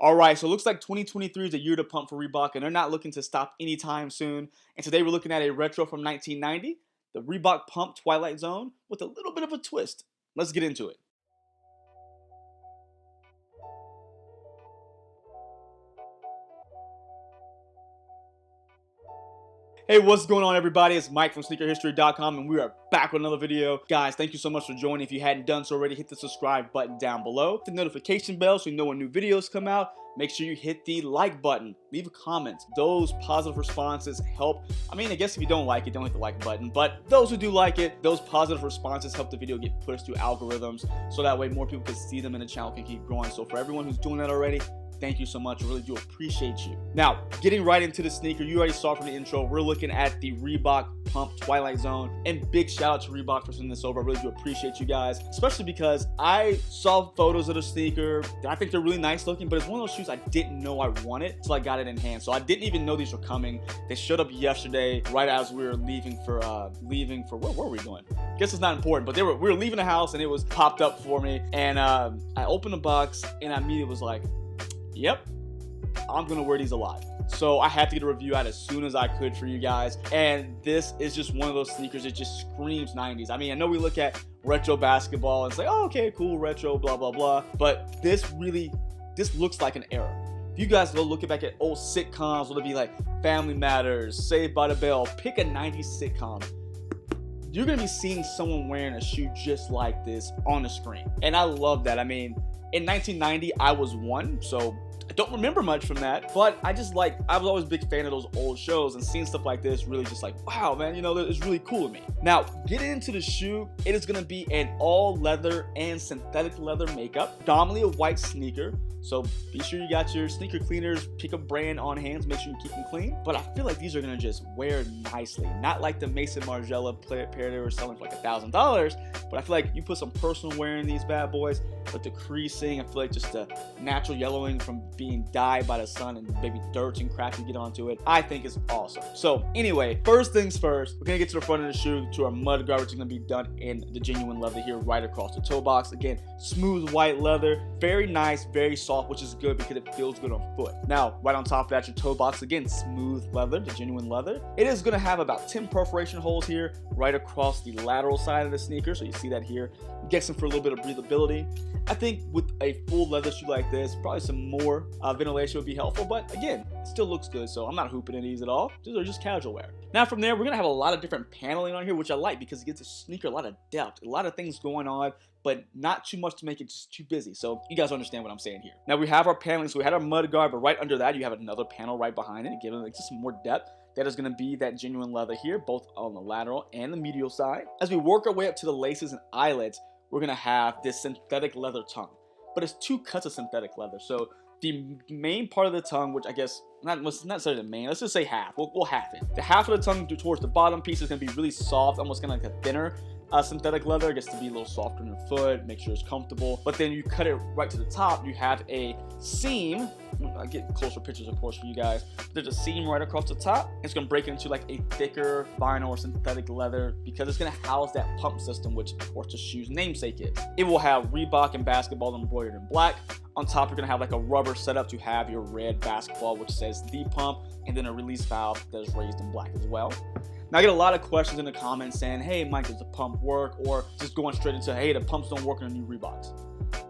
All right, so it looks like 2023 is a year to pump for Reebok, and they're not looking to stop anytime soon. And today we're looking at a retro from 1990, the Reebok Pump Twilight Zone, with a little bit of a twist. Let's get into it. Hey, what's going on, everybody? It's Mike from sneakerhistory.com, and we are back with another video. Guys, thank you so much for joining. If you hadn't done so already, hit the subscribe button down below. Hit the notification bell so you know when new videos come out. Make sure you hit the like button. Leave a comment. Those positive responses help. I mean, I guess if you don't like it, don't hit the like button. But those who do like it, those positive responses help the video get pushed through algorithms, so that way more people can see them and the channel can keep growing. So for everyone who's doing that already, thank you so much. I really do appreciate you. Now, getting right into the sneaker, you already saw from the intro, we're looking at the Reebok Pump Twilight Zone. And big shout out to Reebok for sending this over. I really do appreciate you guys, especially because I saw photos of the sneaker. I think they're really nice looking, but it's one of those shoes I didn't know I wanted until I got it in hand. So I didn't even know these were coming. They showed up yesterday, right as we were leaving for where were we going? I guess it's not important, but we were leaving the house and it was popped up for me. And I opened the box and I immediately was like, yep, I'm gonna wear these a lot. So I had to get a review out as soon as I could for you guys. And this is just one of those sneakers that just screams 90s. I mean, I know we look at retro basketball and say, oh, okay, cool, retro, blah, blah, blah. But this looks like an era. If you guys go looking back at old sitcoms, whether it be like Family Matters, Saved by the Bell, pick a 90s sitcom, you're gonna be seeing someone wearing a shoe just like this on the screen. And I love that. I mean, in 1990, I was one, so I don't remember much from that, but I was always a big fan of those old shows, and seeing stuff like this really just like, wow, man, you know, it's really cool to me. Now, getting into the shoe, it is gonna be an all leather and synthetic leather makeup, predominantly a white sneaker. So be sure you got your sneaker cleaners, pick a brand on hand, make sure you keep them clean. But I feel like these are gonna just wear nicely, not like the Mason Margiela pair they were selling for like $1,000. But I feel like you put some personal wear in these bad boys, but the creasing, I feel like just the natural yellowing from being dyed by the sun and maybe dirt and crap you get onto it, I think is awesome. So anyway, first things first, we're gonna get to the front of the shoe, to our mud guard, which is gonna be done in the genuine leather here right across the toe box. Again, smooth white leather, very nice, very soft, which is good because it feels good on foot. Now, right on top of that, your toe box, again, smooth leather, the genuine leather. It is gonna have about 10 perforation holes here right across the lateral side of the sneaker, so you see that here. Gets them for a little bit of breathability. I think with a full leather shoe like this, probably some more ventilation would be helpful, but again, it still looks good, so I'm not hooping in these at all. These are just casual wear. Now from there, we're gonna have a lot of different paneling on here, which I like because it gives the sneaker a lot of depth, a lot of things going on, but not too much to make it just too busy. So you guys understand what I'm saying here. Now we have our paneling, so we had our mud guard, but right under that, you have another panel right behind it, giving it just some more depth. That is going to be that genuine leather here, both on the lateral and the medial side. As we work our way up to the laces and eyelets, we're going to have this synthetic leather tongue. But it's two cuts of synthetic leather. So the main part of the tongue, which I guess, not necessarily the main, let's just say half. We'll half it. The half of the tongue towards the bottom piece is going to be really soft, almost kind of like a thinner synthetic leather. It gets to be a little softer on your foot, make sure it's comfortable. But then you cut it right to the top, you have a seam. I'll get closer pictures, of course, for you guys. There's a seam right across the top. It's going to break into like a thicker vinyl or synthetic leather because it's going to house that pump system, which of course the shoe's namesake is. It will have Reebok and basketball embroidered in black. On top, you're going to have like a rubber setup to have your red basketball, which says the pump, and then a release valve that is raised in black as well. Now, I get a lot of questions in the comments saying, hey, Mike, does the pump work? Or just going straight into, hey, the pumps don't work on the new Reeboks.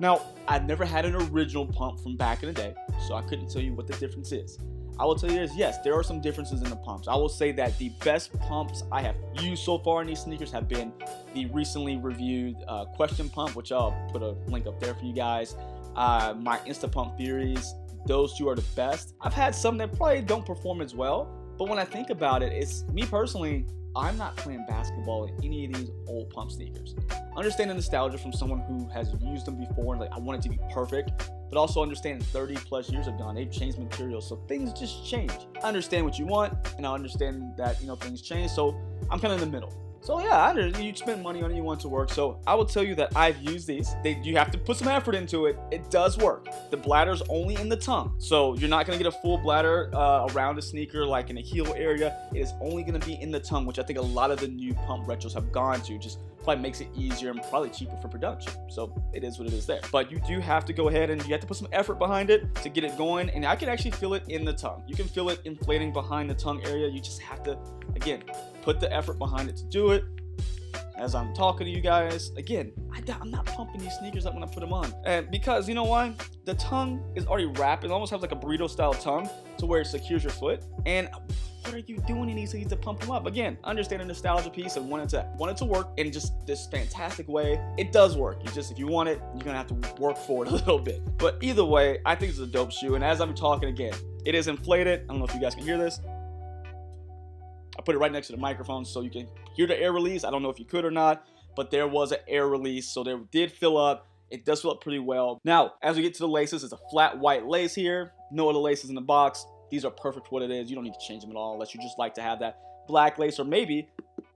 Now, I've never had an original pump from back in the day, so I couldn't tell you what the difference is. I will tell you this, yes, there are some differences in the pumps. I will say that the best pumps I have used so far in these sneakers have been the recently reviewed Question pump, which I'll put a link up there for you guys. My Insta Pump Theories, those two are the best. I've had some that probably don't perform as well, but when I think about it, it's me personally, I'm not playing basketball in any of these old pump sneakers. Understand the nostalgia from someone who has used them before and like, I want it to be perfect, but also understand 30 plus years have gone, they've changed materials, so things just change. I understand what you want, and I understand that, you know, things change, so I'm kind of in the middle. So yeah, you spend money on it, you want it to work. So I will tell you that I've used these. You have to put some effort into it. It does work. The bladder's only in the tongue. So you're not gonna get a full bladder around the sneaker like in the heel area. It is only gonna be in the tongue, which I think a lot of the new pump retros have gone to. Just probably makes it easier and probably cheaper for production. So it is what it is there. But you do have to go ahead and you have to put some effort behind it to get it going. And I can actually feel it in the tongue. You can feel it inflating behind the tongue area. You just have to, again, put the effort behind it to do it. As I'm talking to you guys, again, I'm not pumping these sneakers up when I put them on. And because, you know why? The tongue is already wrapped. It almost has like a burrito style tongue to where it secures your foot. And what are you doing in these things to pump them up? Again, understand the nostalgia piece and want it to work in just this fantastic way. It does work. If you want it, you're gonna have to work for it a little bit. But either way, I think it's a dope shoe. And as I'm talking again, it is inflated. I don't know if you guys can hear this. I put it right next to the microphone so you can hear the air release. I don't know if you could or not, but there was an air release, so they did fill up. It does fill up pretty well. Now, as we get to the laces, it's a flat white lace here. No other laces in the box. These are perfect for what it is. You don't need to change them at all unless you just like to have that black lace or maybe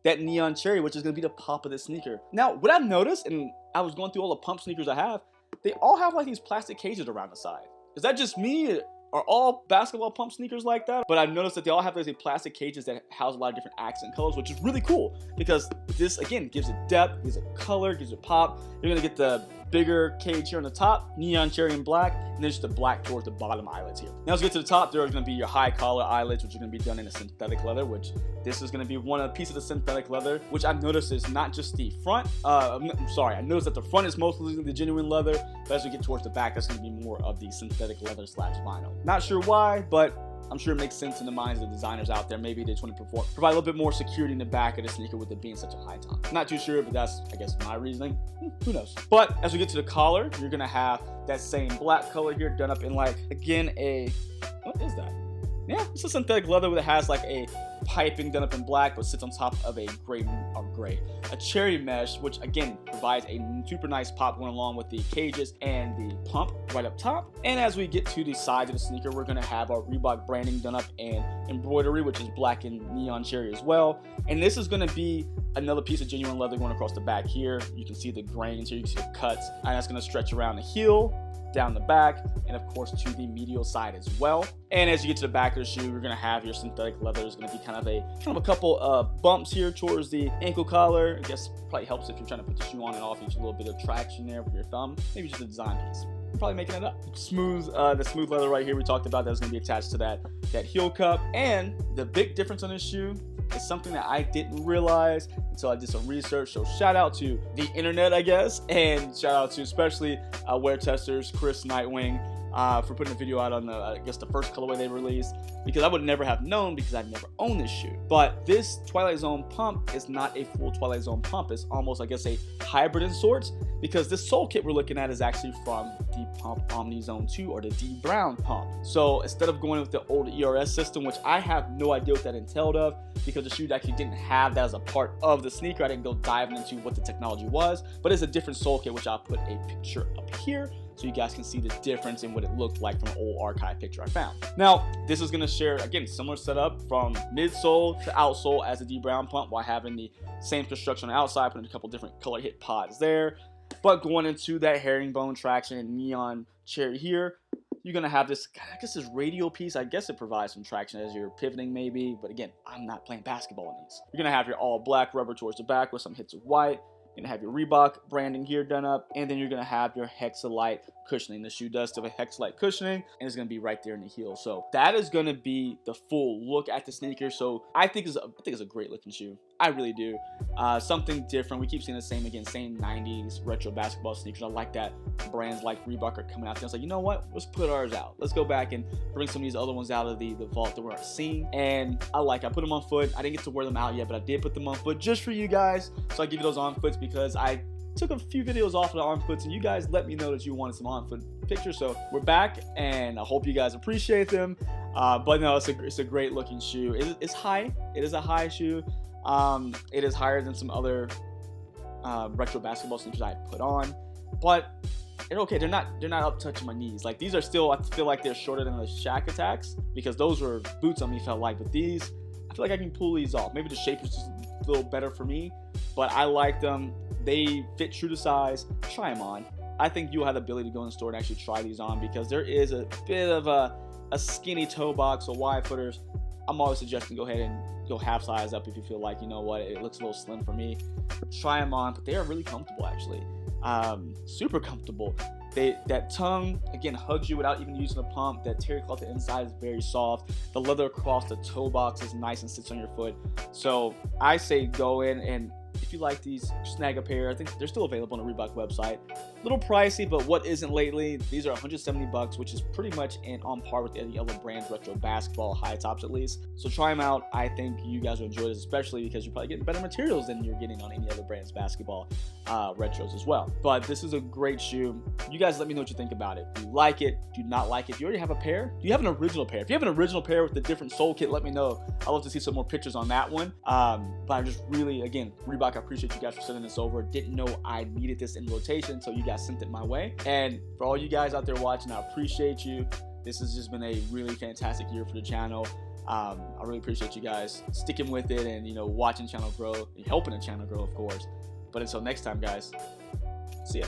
that neon cherry, which is going to be the pop of this sneaker. Now, what I've noticed, and I was going through all the pump sneakers I have, they all have like these plastic cages around the side. Is that just me? Are all basketball pump sneakers like that? But I've noticed that they all have these plastic cages that house a lot of different accent colors, which is really cool because this, again, gives it depth, gives it color, gives it pop. You're going to get the bigger cage here on the top, neon cherry and black, and then just the black towards the bottom eyelets here. Now, as we get to the top, there are going to be your high collar eyelets, which are going to be done in a synthetic leather, which this is going to be one of the pieces of synthetic leather, which I've noticed is not just the front. I'm sorry, I noticed that the front is mostly the genuine leather, but as we get towards the back, that's going to be more of the synthetic leather / vinyl. Not sure why, but I'm sure it makes sense in the minds of the designers out there. Maybe they just want to provide a little bit more security in the back of the sneaker with it being such a high top. Not too sure, but that's, I guess, my reasoning. Who knows? But as we get to the collar, you're going to have that same black color here done up in like, again, what is that? Yeah, it's a synthetic leather that has like a piping done up in black, but sits on top of a a cherry mesh, which again provides a super nice pop going along with the cages and the pump right up top. And as we get to the sides of the sneaker, we're gonna have our Reebok branding done up in embroidery, which is black and neon cherry as well. And this is gonna be another piece of genuine leather going across the back here. You can see the grains here, you can see the cuts, and that's gonna stretch around the heel, down the back, and of course to the medial side as well. And as you get to the back of the shoe, you're gonna have your synthetic leather. There's gonna be kind of a couple bumps here towards the ankle collar. I guess probably helps if you're trying to put the shoe on and off. You get a little bit of traction there with your thumb. Maybe just a design piece. I'm probably making it up. The smooth leather right here we talked about, that's gonna be attached to that heel cup. And the big difference on this shoe is something that I didn't realize until I did some research. So shout out to the internet, I guess, and shout out to especially wear testers Chris Nightwing for putting a video out on I guess the first colorway they released, because I would never have known because I've never owned this shoe. But this Twilight Zone pump is not a full Twilight Zone pump. It's almost, I guess, a hybrid in sorts, because this sole kit we're looking at is actually from the Pump Omni Zone 2 or the D Brown pump. So instead of going with the old ERS system, which I have no idea what that entailed of, because the shoe actually didn't have that as a part of the sneaker, I didn't go diving into what the technology was, but it's a different sole kit, which I'll put a picture up here so you guys can see the difference in what it looked like from an old archive picture I found. Now, this is gonna share, again, similar setup from midsole to outsole as the D Brown pump, while having the same construction on the outside, putting a couple different color hit pods there. But going into that herringbone traction and neon cherry here, you're gonna have this, I guess, this radial piece. I guess it provides some traction as you're pivoting maybe, but again, I'm not playing basketball in these. You're gonna have your all black rubber towards the back with some hits of white. You're gonna have your Reebok branding here done up, and then you're gonna have your Hexalite cushioning. The shoe does still have Hexalite cushioning, and it's gonna be right there in the heel. So that is gonna be the full look at the sneaker. So I think it's a great looking shoe. I really do. Something different. We keep seeing the same 90s retro basketball sneakers. I like that brands like Reebok are coming out there. I was like, you know what? Let's put ours out. Let's go back and bring some of these other ones out of the vault that we're seeing. And I put them on foot. I didn't get to wear them out yet, but I did put them on foot just for you guys. So I give you those on foots because I took a few videos off of the on foots, and you guys let me know that you wanted some on foot pictures. So we're back, and I hope you guys appreciate them. But no, it's a great looking shoe. It's high. It is a high shoe. It is higher than some other retro basketball sneakers I put on, but they're okay. They're not up touching my knees. Like, these are still, I feel like they're shorter than the Shaq Attacks, because those were boots on me, felt like. But these, I feel like I can pull these off. Maybe the shape is just a little better for me, but I like them. They fit true to size. Try them on. I think you'll have the ability to go in the store and actually try these on, because there is a bit of a skinny toe box, so wide footers. I'm always suggesting go ahead and go half size up if you feel like, you know what, it looks a little slim for me. Try them on, but they are really comfortable actually. Super comfortable. That tongue, again, hugs you without even using a pump. That terry cloth inside is very soft. The leather across the toe box is nice and sits on your foot. So I say go in, and if you like these, snag a pair. I think they're still available on the Reebok website. A little pricey, but what isn't lately? These are 170 bucks, which is pretty much on par with any other brand's retro basketball high tops at least. So try them out. I think you guys will enjoy this, especially because you're probably getting better materials than you're getting on any other brand's basketball retros as well. But this is a great shoe. You guys let me know what you think about it. Do you like it? Do you not like it? Do you already have a pair? Do you have an original pair? If you have an original pair with the different sole kit, let me know. I'd love to see some more pictures on that one. But I just really, again, Reebok, I appreciate you guys for sending this over. Didn't know I needed this in rotation, so you guys sent it my way. And for all you guys out there watching, I appreciate you. This has just been a really fantastic year for the channel. I really appreciate you guys sticking with it and, you know, watching the channel grow and helping the channel grow, of course. But until next time, guys, see ya.